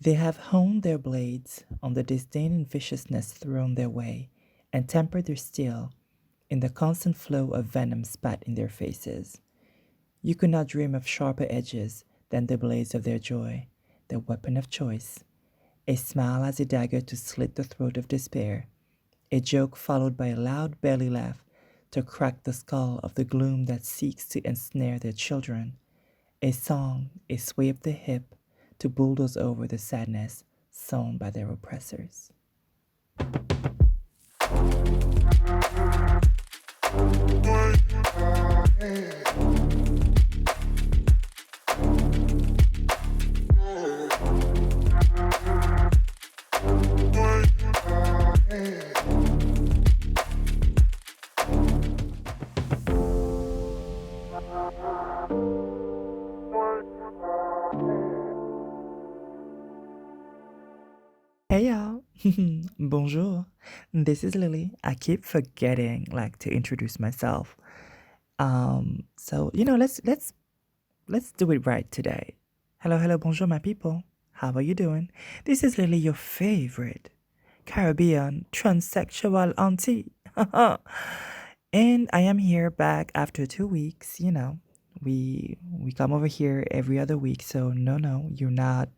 They have honed their blades on the disdain and viciousness thrown their way, and tempered their steel in the constant flow of venom spat in their faces. You could not dream of sharper edges than the blades of their joy, their weapon of choice. A smile as a dagger to slit the throat of despair, a joke followed by a loud belly laugh to crack the skull of the gloom that seeks to ensnare their children, a song, a sway of the hip to bulldoze over the sadness sown by their oppressors. Hey y'all. Bonjour. This is Lily. I keep forgetting to introduce myself. Let's do it right today. Hello, bonjour my people. How are you doing? This is Lily, your favorite Caribbean transsexual auntie. And I am here back after 2 weeks, We come over here every other week, so no, you're not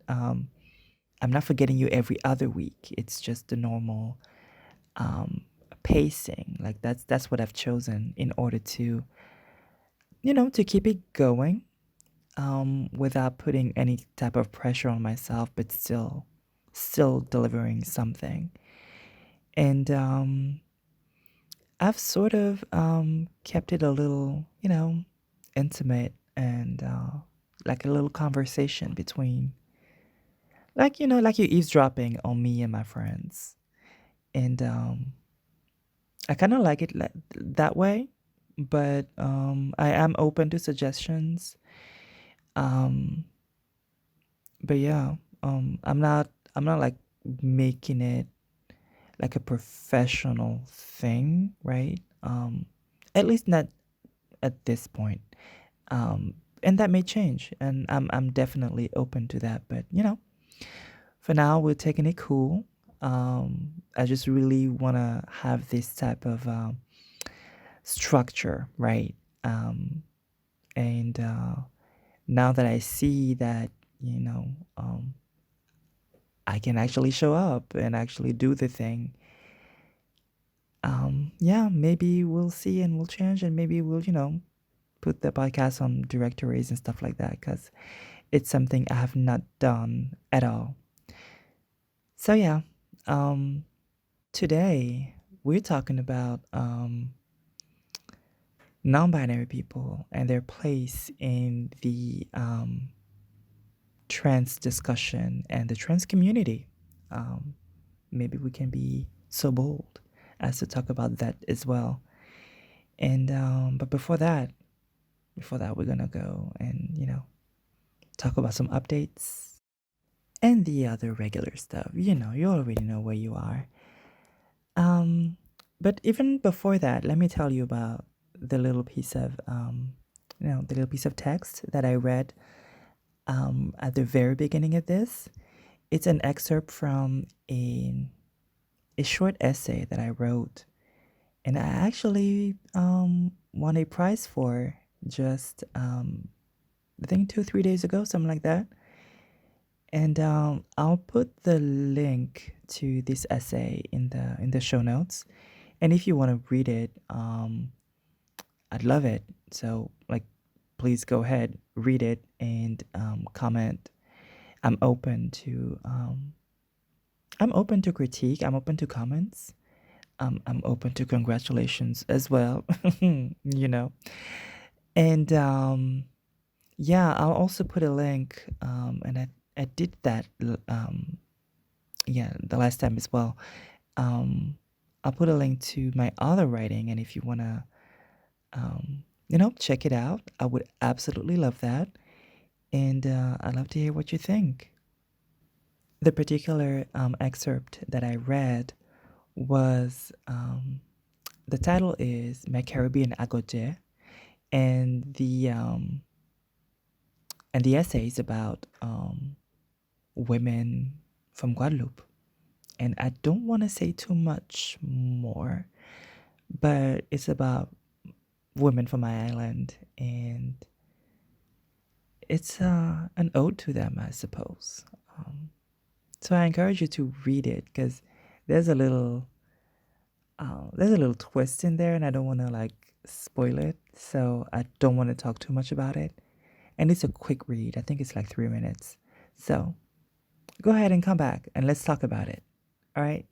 I'm not forgetting you every other week. It's just the normal um, pacing. Like that's what I've chosen in order to, to keep it going without putting any type of pressure on myself, but still delivering something. And I've sort of kept it a little, intimate and like a little conversation between, like you're eavesdropping on me and my friends. And I kind of like it that way, but I am open to suggestions. Um, but yeah, I'm not like making it like a professional thing, right? At least not at this point. And that may change, and I'm definitely open to that. But for now, we're taking it cool. I just really want to have this type of structure, right? Um, and now that I see that, you know, um, I can actually show up and actually do the thing, yeah, maybe we'll see and we'll change, and maybe we'll, put the podcast on directories and stuff like that, because it's something I have not done at all. So, yeah, um, today we're talking about non binary people and their place in the trans discussion and the trans community. Um, Maybe we can be so bold as to talk about that as well. And but before that, we're gonna go and talk about some updates and the other regular stuff. You already know where you are. Um, but even before that, let me tell you about the little piece of the little piece of text that I read at the very beginning of this. It's an excerpt from a short essay that I wrote, and I actually won a prize for just I think 2 3 days ago, something like that. And I'll put the link to this essay in the show notes. And if you want to read it, I'd love it. So please go ahead, read it, and comment. I'm open to um, I'm open to critique. I'm open to comments. I'm open to congratulations as well. you know. And yeah, I'll also put a link. And I did that. Yeah, the last time as well. Um, I'll put a link to my other writing, and if you wanna, check it out, I would absolutely love that. And I'd love to hear what you think. The particular excerpt that I read was the title is "My Caribbean Agote," and the essay is about women from Guadeloupe. And I don't want to say too much more, but it's about women from my island, and it's an ode to them, I suppose. Um, so I encourage you to read it because there's a little there's a little twist in there, and I don't want to like spoil it, so I don't want to talk too much about it. And it's a quick read. I think it's like 3 minutes. So go ahead and come back and let's talk about it. All right.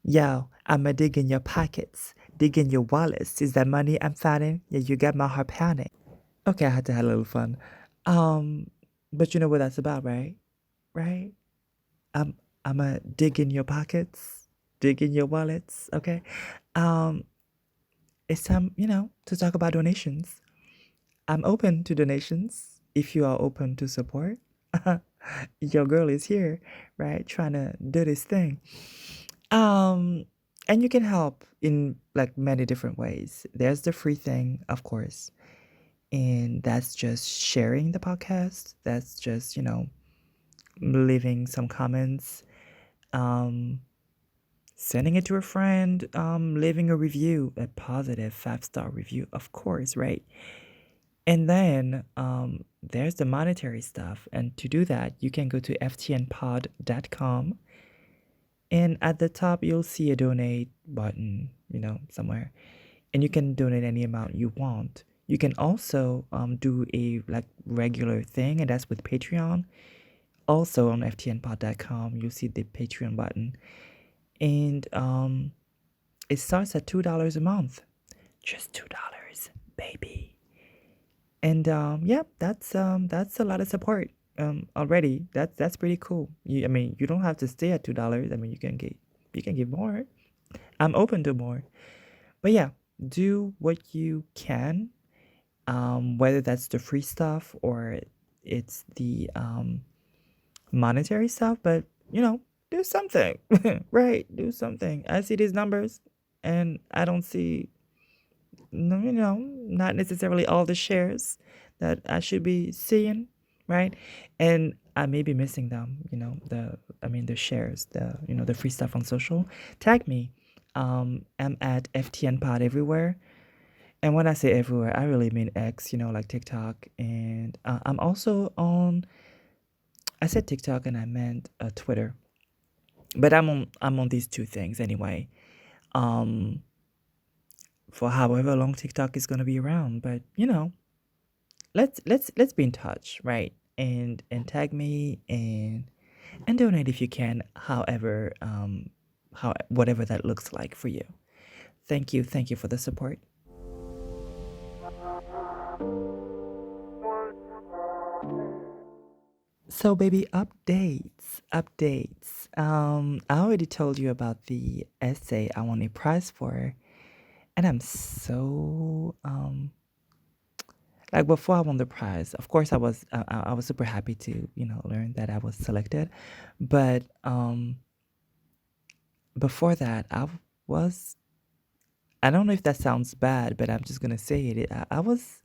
Yo, I'ma dig in your pockets, dig in your wallets. Is that money I'm finding? Yeah, you got my heart pounding. Okay, I had to have a little fun. Um, but you know what that's about, right? Right? I'm I'ma dig in your pockets, dig in your wallets. Okay. Um, it's time, to talk about donations. I'm open to donations if you are open to support. Your girl is here, right? Trying to do this thing. Um, and you can help in like many different ways. There's the free thing, of course, and that's just sharing the podcast. That's just, leaving some comments, um, sending it to a friend, leaving a review, a positive 5-star review, of course, right? And then there's the monetary stuff. And to do that, you can go to ftnpod.com. And at the top, you'll see a donate button, somewhere. And you can donate any amount you want. You can also do a like regular thing, and that's with Patreon. Also on ftnpod.com, you'll see the Patreon button. And it starts at $2 a month. Just $2, baby. And yeah, that's a lot of support already. That's pretty cool. I mean, you don't have to stay at $2. I mean, you can give more. I'm open to more. But yeah, do what you can. Whether that's the free stuff or it's the monetary stuff, but do something. Right? Do something. I see these numbers and I don't see no, not necessarily all the shares that I should be seeing, right? And I may be missing them, the shares, the free stuff on social. Tag me. I'm at FTN Pod everywhere. And when I say everywhere, I really mean X, like TikTok. And I'm also on, I said TikTok and I meant Twitter. But I'm on these two things anyway. Um, for however long TikTok is gonna be around. But let's be in touch, right? And tag me and donate if you can, however how whatever that looks like for you. Thank you for the support. So baby, updates. I already told you about the essay I won a prize for, and I'm so like before I won the prize. Of course, I was super happy to learn that I was selected, but before that was I don't know if that sounds bad, but I'm just gonna say it. I was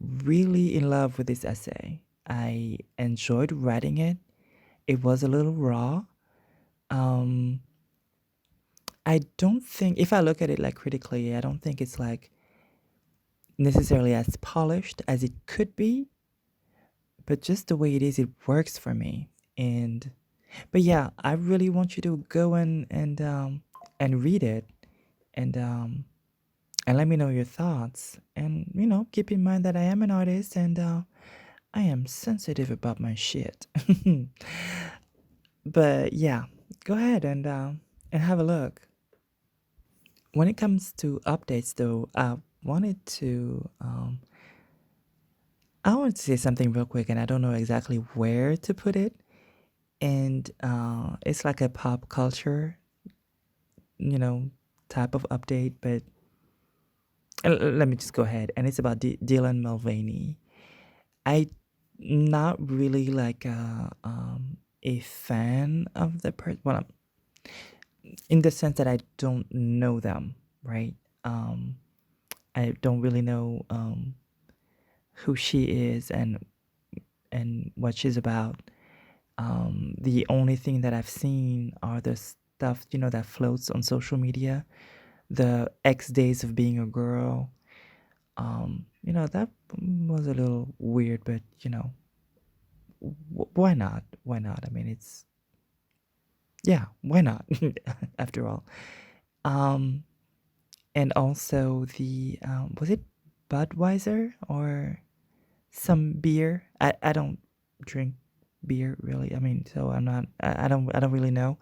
really in love with this essay. I enjoyed writing it. It was a little raw. Um, I don't think, if I look at it like critically, I don't think it's like necessarily as polished as it could be, but just the way it is, it works for me. And but yeah, I really want you to go and read it and let me know your thoughts. And keep in mind that I am an artist and I am sensitive about my shit. But yeah, go ahead and have a look. When it comes to updates, though, I wanted to say something real quick, and I don't know exactly where to put it. And it's like a pop culture, you know, type of update. But let me just go ahead, and it's about Dylan Mulvaney. I not really like a fan of the person. Well, in the sense that I don't know them, right? Um, I don't really know who she is and what she's about. The only thing that I've seen are the stuff, that floats on social media, the X days of being a girl. That was a little weird, but why not? Why not? I mean, yeah, why not? After all. Um, and also was it Budweiser or some beer? I don't drink beer really. I mean, so I'm not. I don't really know.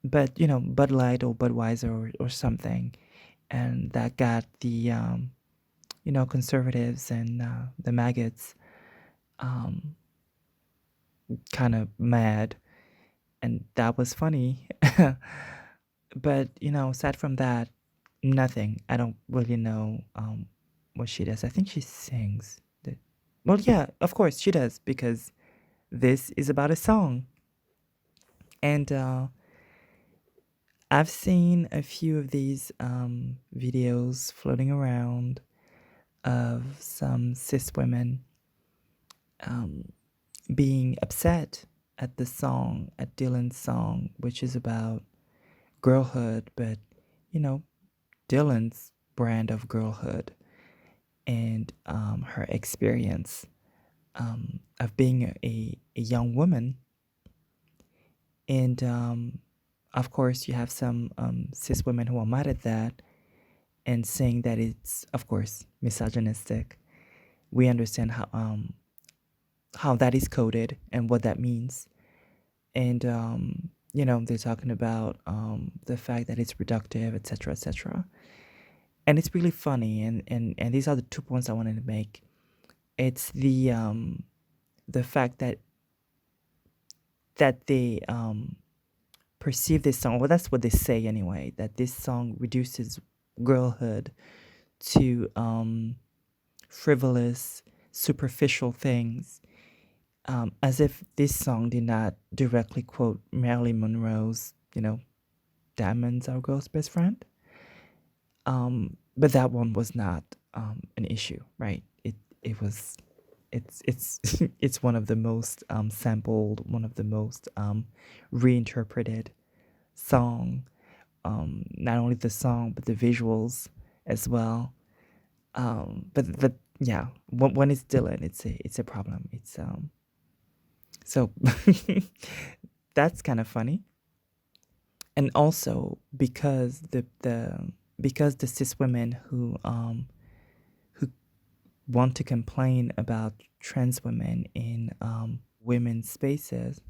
But Bud Light or Budweiser or something, and that got the conservatives and the maggots um, kind of mad, and that was funny. But aside from that, nothing. I don't really know what she does. I think she sings. Well, yeah, of course she does because this is about a song, and I've seen a few of these videos floating around of some cis women um, being upset at the song, at Dylan's song, which is about girlhood, but you know, Dylan's brand of girlhood and her experience of being a young woman. And of course, you have some cis women who are mad at that and saying that it's, of course, misogynistic. We understand how that is coded and what that means. And, they're talking about the fact that it's reductive, etc., etc. And it's really funny. And these are the 2 points I wanted to make. It's the fact that they perceive this song, well, that's what they say anyway, that this song reduces girlhood to frivolous, superficial things, as if this song did not directly quote Marilyn Monroe's, "Diamonds are a girl's best friend." But that one was not an issue, right? It was. It's it's one of the most sampled, one of the most reinterpreted song. Not only the song but the visuals as well. But yeah, when it's Dylan, it's a problem. It's so that's kind of funny, and also because the cis women who want to complain about trans women in women's spaces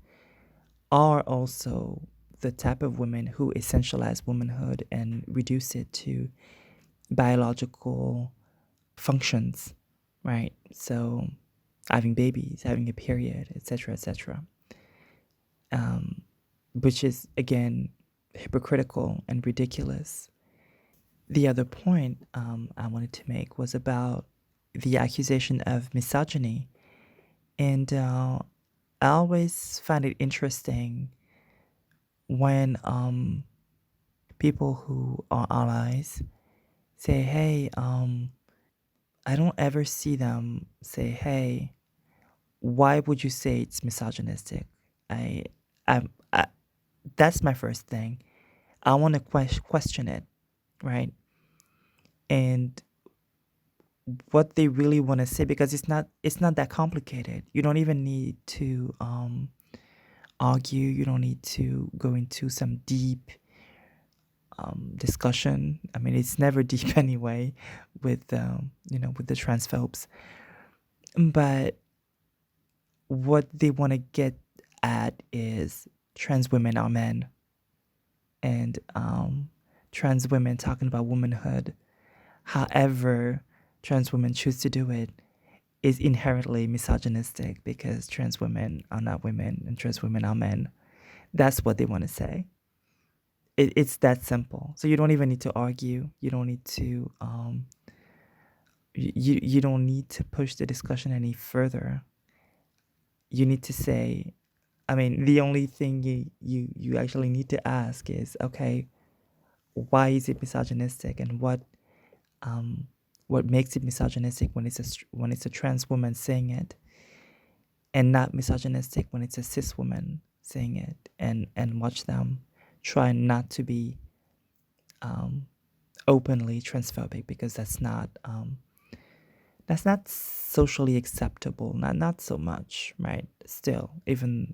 are also the type of women who essentialize womanhood and reduce it to biological functions, right? So having babies, having a period, etc., etc., which is again hypocritical and ridiculous. The other point I wanted to make was about the accusation of misogyny, and I always find it interesting when people who are allies say, "Hey," I don't ever see them say, "Hey, why would you say it's misogynistic?" I, I that's my first thing. I want to question it, right? And what they really want to say, because it's not that complicated. You don't even need to argue. You don't need to go into some deep discussion. I mean, it's never deep anyway with with the transphobes. But what they want to get at is trans women are men, and trans women talking about womanhood. However, trans women choose to do it is inherently misogynistic because trans women are not women and trans women are men. That's what they want to say. It's that simple. So you don't even need to argue. You don't need to you don't need to push the discussion any further. You need to say, I mean, the only thing you actually need to ask is, okay, why is it misogynistic, and what makes it misogynistic when when it's a trans woman saying it, and not misogynistic when it's a cis woman saying it, and watch them try not to be um, openly transphobic, because that's not socially acceptable. Not so much, right? Still, even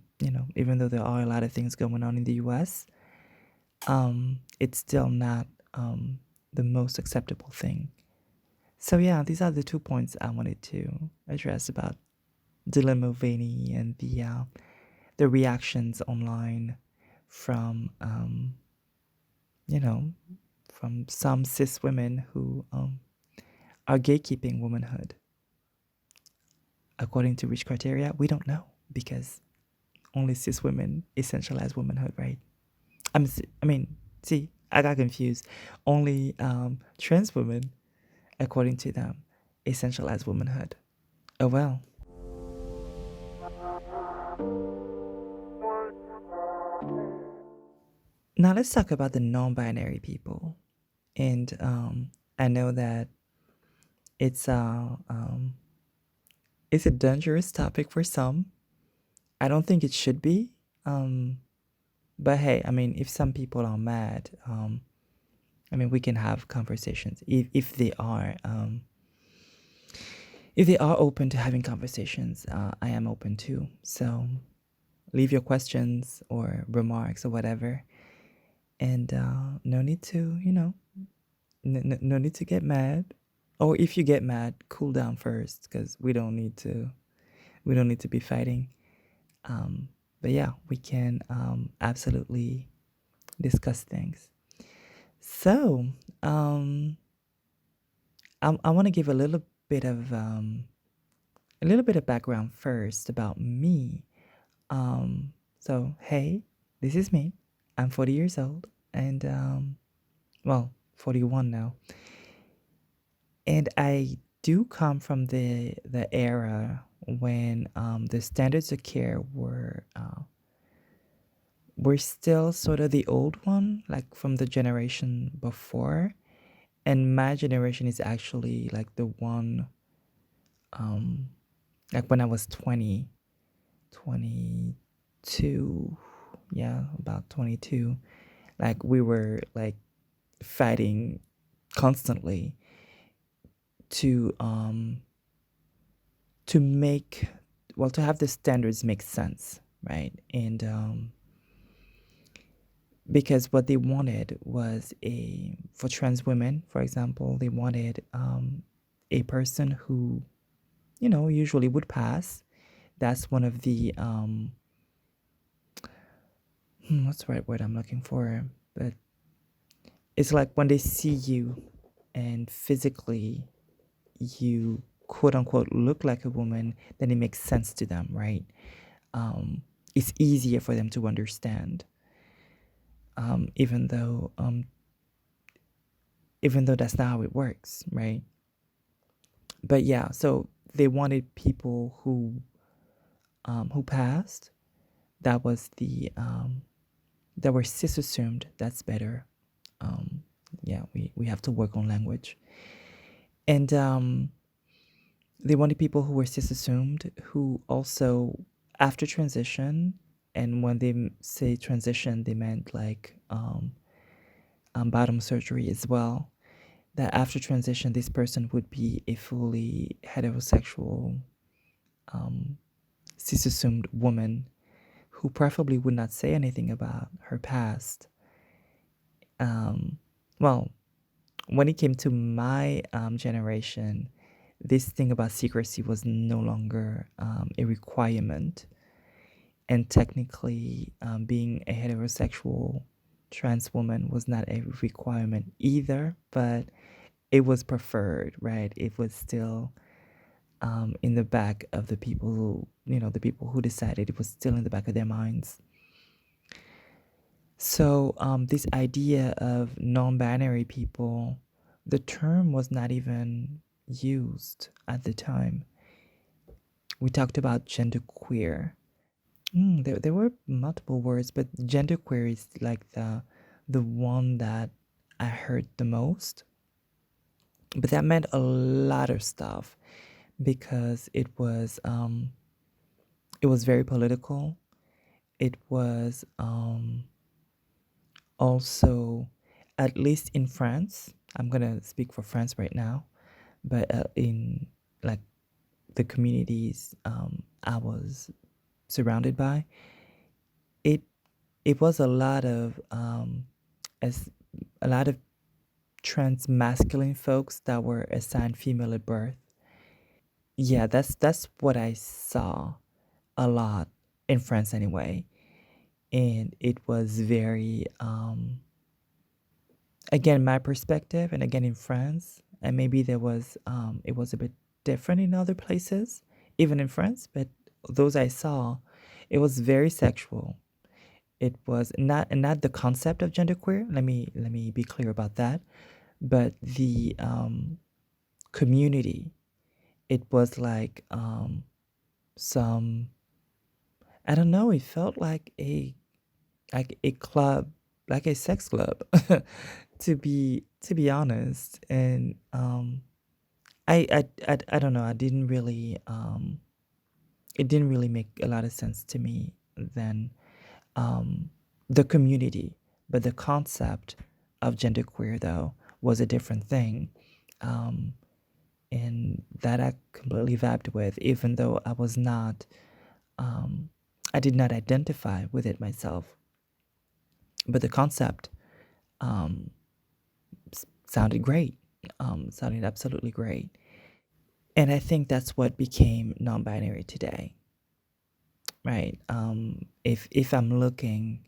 even though there are a lot of things going on in the U.S., it's still not the most acceptable thing. So yeah, these are the 2 points I wanted to address about Dylan Mulvaney and the reactions online from you know from some cis women who are gatekeeping womanhood. According to which criteria, we don't know, because only cis women essentialize womanhood, right? I mean, see, I got confused. Only trans women, according to them, essentialize womanhood. Oh well. Now let's talk about the non-binary people, and I know that it's uh um, it's a dangerous topic for some. I don't think it should be. Um, but hey, I mean, if some people are mad, I mean, we can have conversations if they are open to having conversations. I am open too. So leave your questions or remarks or whatever, and no need to no need to get mad. Or if you get mad, cool down first, because we don't need to be fighting. But yeah, we can absolutely discuss things. So I want to give a little bit of background first about me. So hey, this is me. I'm 40 years old, and well, 41 now. And I do come from the era when the standards of care were still sort of the old one, like from the generation before. And my generation is actually like the one, um, like when I was 22, yeah, about 22, like we were like fighting constantly to to make to have the standards make sense, right? And because what they wanted was for trans women, for example, they wanted a person who usually would pass. That's one of the what's the right word I'm looking for? But it's like when they see you and physically you quote unquote look like a woman, then it makes sense to them, right? Um, it's easier for them to understand, even though that's not how it works, right? But yeah, so they wanted people who passed. That was that were cis assumed. That's better. Um, yeah, we have to work on language. And they wanted people who were cis assumed, who also, after transition, and when they say transition, they meant like bottom surgery as well. That after transition, this person would be a fully heterosexual, um, cis assumed woman who preferably would not say anything about her past. Um, well, when it came to my generation, this thing about secrecy was no longer a requirement. And technically, being a heterosexual trans woman was not a requirement either, but it was preferred, right? It was still in the back of the people the people who decided, it was still in the back of their minds. So, this idea of non binary people, the term was not even used at the time. We talked about genderqueer. There were multiple words, but genderqueer is like the one that I heard the most. But that meant a lot of stuff because it was very political. It was also, at least in France, I'm gonna speak for France right now, but in like the communities I was surrounded by, it it was as a lot of trans masculine folks that were assigned female at birth. Yeah, that's what I saw a lot in France anyway, and it was very again my perspective, and again in France, and maybe it was a bit different in other places, even in France, but those I saw, it was very sexual. It was not the concept of genderqueer. Let me be clear about that. But the community, it was like some I don't know. It felt like a club, like a sex club, to be honest. And I don't know. I didn't really it didn't really make a lot of sense to me then. Um, the community, but the concept of genderqueer though was a different thing. Um, and that I completely vibed with, even though um, I did not identify with it myself. But the concept um, sounded great, sounded absolutely great. And I think that's what became non-binary today, right? If I'm looking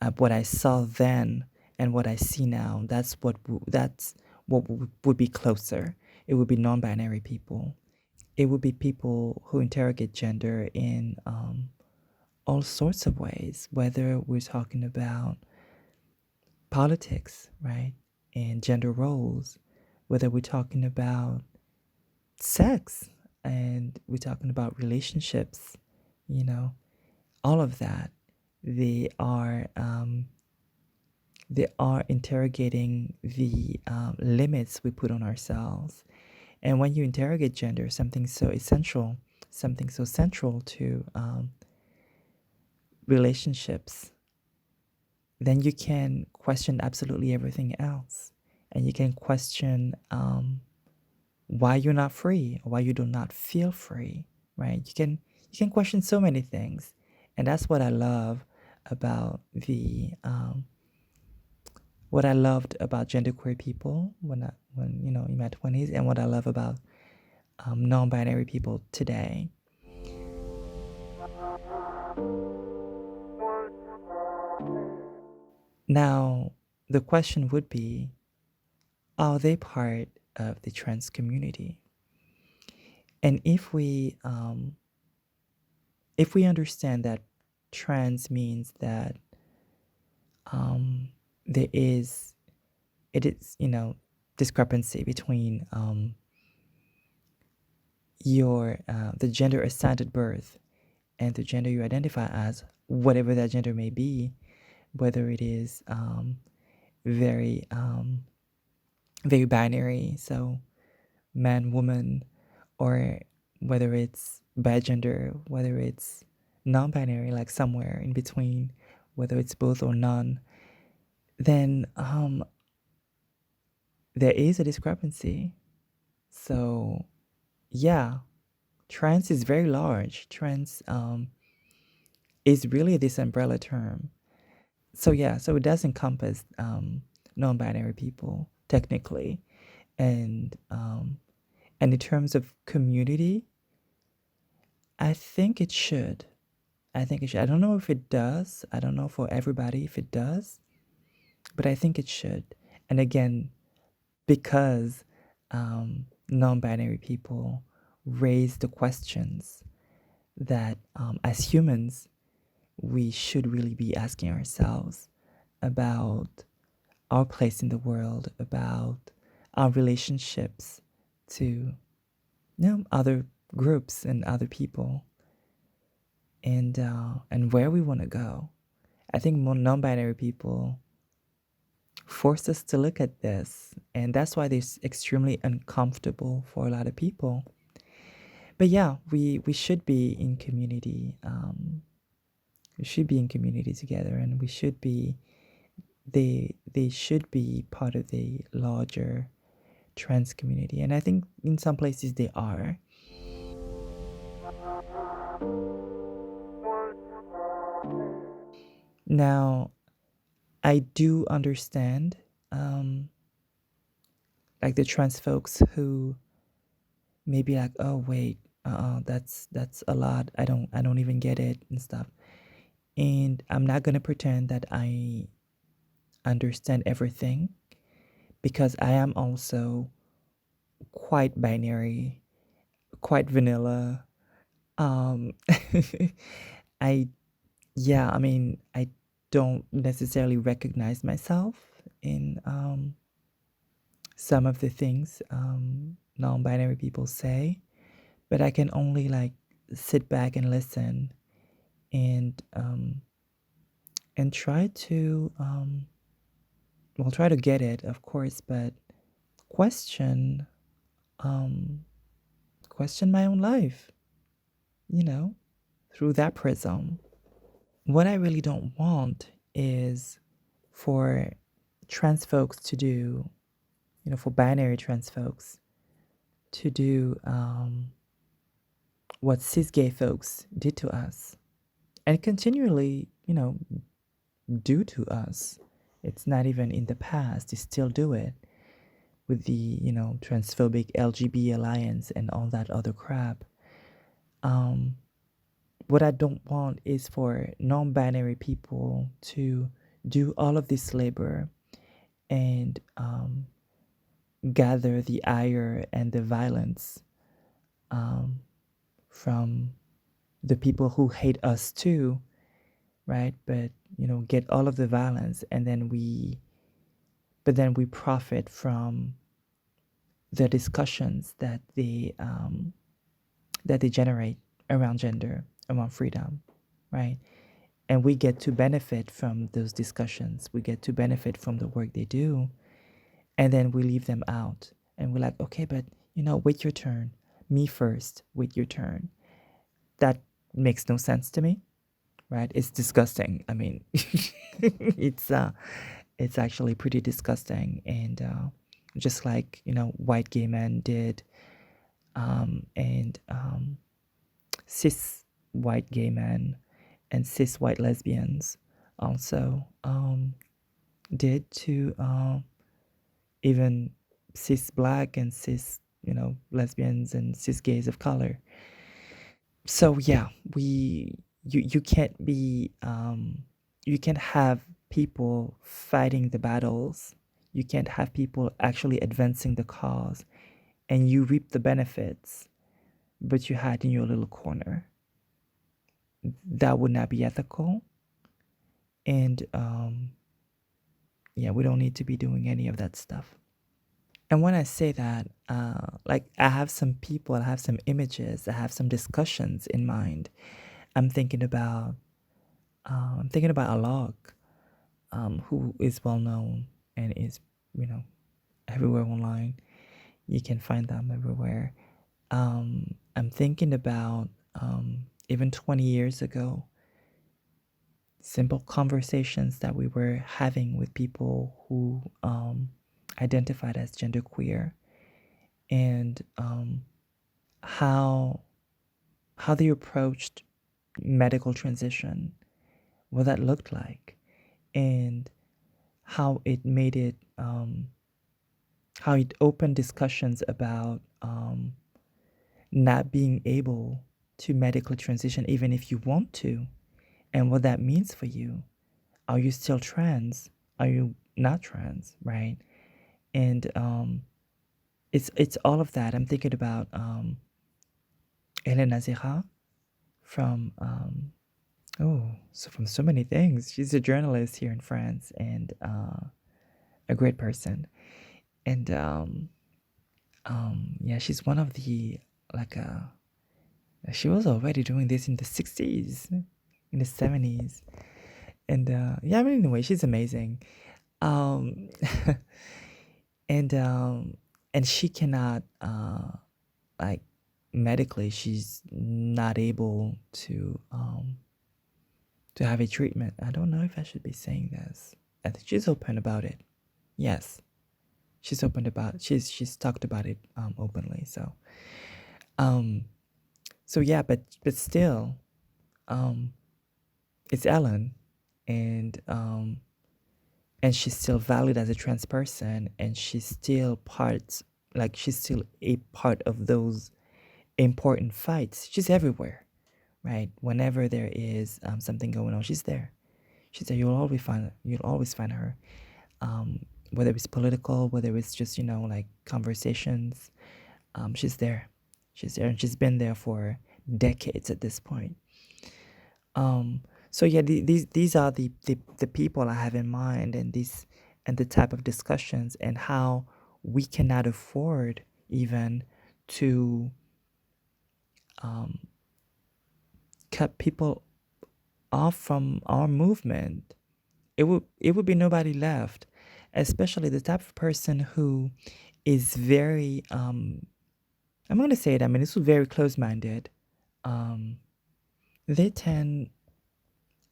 at what I saw then and what I see now, that's what would be closer. It would be non-binary people. It would be people who interrogate gender in all sorts of ways, whether we're talking about politics, right, and gender roles, whether we're talking about sex and we're talking about relationships, you know, all of that. They are um, they are interrogating the limits we put on ourselves. And when you interrogate gender, something so essential, something so central to relationships, then you can question absolutely everything else. And you can question why you're not free, or why you do not feel free, right? You can question so many things. And that's what I love about what I loved about genderqueer people when you know in my 20s, and what I love about non-binary people today. Now, the question would be, are they part of the trans community? And if we understand that trans means that um, there is it is discrepancy between your the gender assigned at birth and the gender you identify as, whatever that gender may be, whether it is very very binary, so man, woman, or whether it's bigender, whether it's non-binary, like somewhere in between, whether it's both or none, then there is a discrepancy. So yeah, trans is very large. Trans is really this umbrella term. So yeah, so it does encompass non-binary people technically, and in terms of community, I think it should. I think it should. I don't know if it does. I don't know for everybody if it does, but I think it should. And again, because non-binary people raise the questions that as humans we should really be asking ourselves about our place in the world, about our relationships to other groups and other people, and where we want to go. I think more non-binary people force us to look at this. And that's why it's extremely uncomfortable for a lot of people. But yeah, we should be in community. We should be in community together, and we should be they should be part of the larger trans community. And I think in some places they are. Now, I do understand like the trans folks who may be like, oh wait, that's a lot. I don't even get it and stuff. And I'm not gonna pretend that I understand everything because I am also quite binary, quite vanilla. Um, I yeah, I mean, I don't necessarily recognize myself in some of the things non-binary people say, but I can only like sit back and listen and try to well, try to get it, of course, but question um question my own life, you know, through that prism. What I really don't want is for trans folks to do, for binary trans folks to do what cis gay folks did to us and continually, do to us. It's not even in the past, they still do it with the, transphobic LGB alliance and all that other crap. What I don't want is for non-binary people to do all of this labor and gather the ire and the violence from the people who hate us too, right? But get all of the violence, and then we profit from the discussions that they generate around gender, around freedom, right? And we get to benefit from those discussions. We get to benefit from the work they do, and then we leave them out. And we're like, okay, but wait your turn. Me first. Wait your turn. That makes no sense to me, right? It's disgusting. I mean, it's actually pretty disgusting, and just like white gay men did, and cis white gay men and cis white lesbians also did to even cis black and cis lesbians and cis gays of color. So yeah, you can't be you can't have people fighting the battles. You can't have people actually advancing the cause, and you reap the benefits, but you hide in your little corner. That would not be ethical. And yeah, we don't need to be doing any of that stuff. And when I say that, like I have some people, I have some images, I have some discussions in mind. I'm thinking about Alok, who is well known and is everywhere online. You can find them everywhere. I'm thinking about even 20 years ago, simple conversations that we were having with people who identified as genderqueer, and how they approached medical transition, what that looked like, and how it made it how it opened discussions about not being able to medically transition even if you want to, and what that means for you. Are you still trans? Are you not trans? Right? And it's all of that. I'm thinking about Elena Zera from from so many things. She's a journalist here in France and a great person. And yeah, she's one of the like she was already doing this in the 60s, in the 70s. And yeah, I mean, anyway, she's amazing. Um, and she cannot like medically she's not able to have a treatment. I don't know if I should be saying this. I think she's open about it. Yes, she's open about she's talked about it openly. Um so yeah, but still, um it's Ellen, and she's still valued as a trans person, and she's still she's still a part of those important fights. She's everywhere, right? Whenever there is something going on, she's there. She's there. You'll always find her. Whether it's political, whether it's just like conversations, she's there. She's there, and she's been there for decades at this point. So yeah, these are the people I have in mind, and the type of discussions, and how we cannot afford even to um, cut people off from our movement. It would be nobody left, especially the type of person who is very I'm going to say it. I mean, this was very close-minded. Um, they tend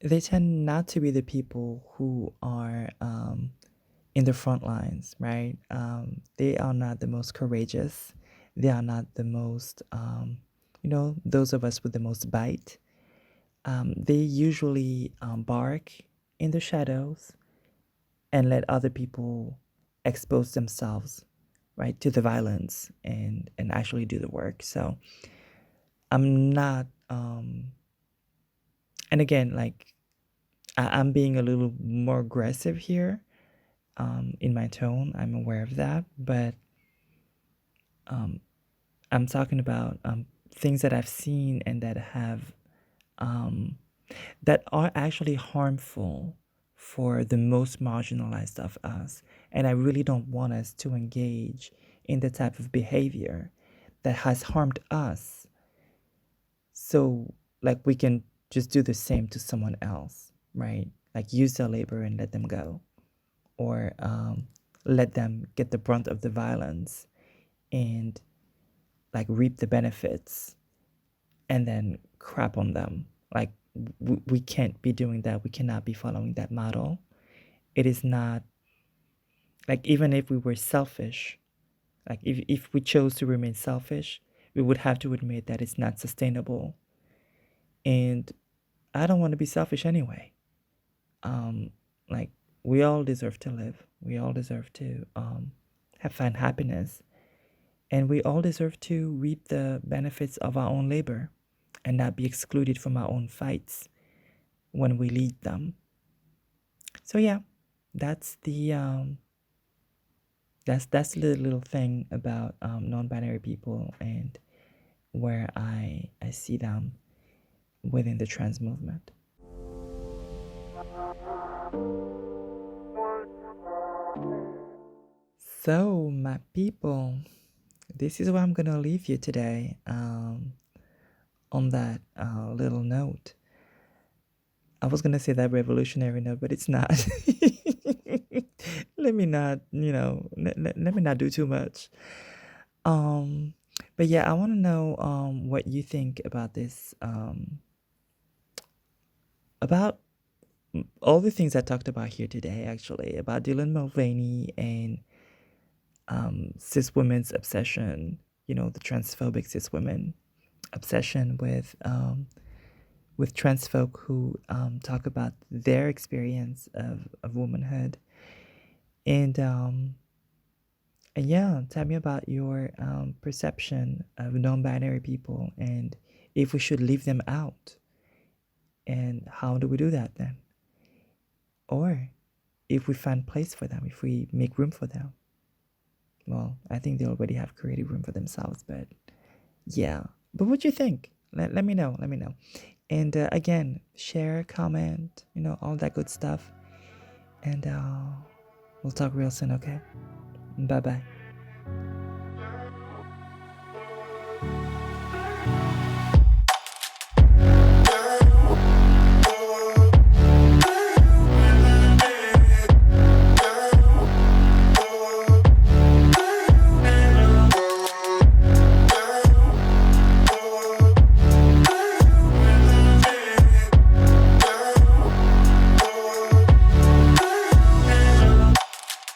not to be the people who are in the front lines, right? They are not the most courageous. They are not the most, those of us with the most bite. They usually bark in the shadows and let other people expose themselves, right, to the violence, and actually do the work. So I'm not, and again, like I'm being a little more aggressive here in my tone. I'm aware of that, but um, I'm talking about things that I've seen and um, that are actually harmful for the most marginalized of us. And I really don't want us to engage in the type of behavior that has harmed us. So, like, we can just do the same to someone else, right? Like, use their labor and let them go, or let them get the brunt of the violence and like reap the benefits, and then crap on them. Like, we can't be doing that. We cannot be following that model. It is not like, even if we were selfish, like if we chose to remain selfish, we would have to admit that it's not sustainable. And I don't want to be selfish anyway. Um, like, we all deserve to live. We all deserve to have find happiness, and we all deserve to reap the benefits of our own labor and not be excluded from our own fights when we lead them. So yeah, that's the little thing about non-binary people, and where I see them within the trans movement. So my people, this is where I'm gonna leave you today. On that little note. I was gonna say that revolutionary note, but it's not. Let me not, let me not do too much. Um, but yeah, I want to know what you think about this, about all the things I talked about here today, actually, about Dylan Mulvaney and cis women's obsession, the transphobic cis women obsession with trans folk who talk about their experience of womanhood. And yeah, tell me about your perception of non-binary people, and if we should leave them out, and how do we do that then? Or if we find place for them, if we make room for them. Well, I think they already have created room for themselves, but yeah. But what do you think? Let me know. Let me know. And again, share, comment, all that good stuff. And we'll talk real soon, okay? Bye-bye.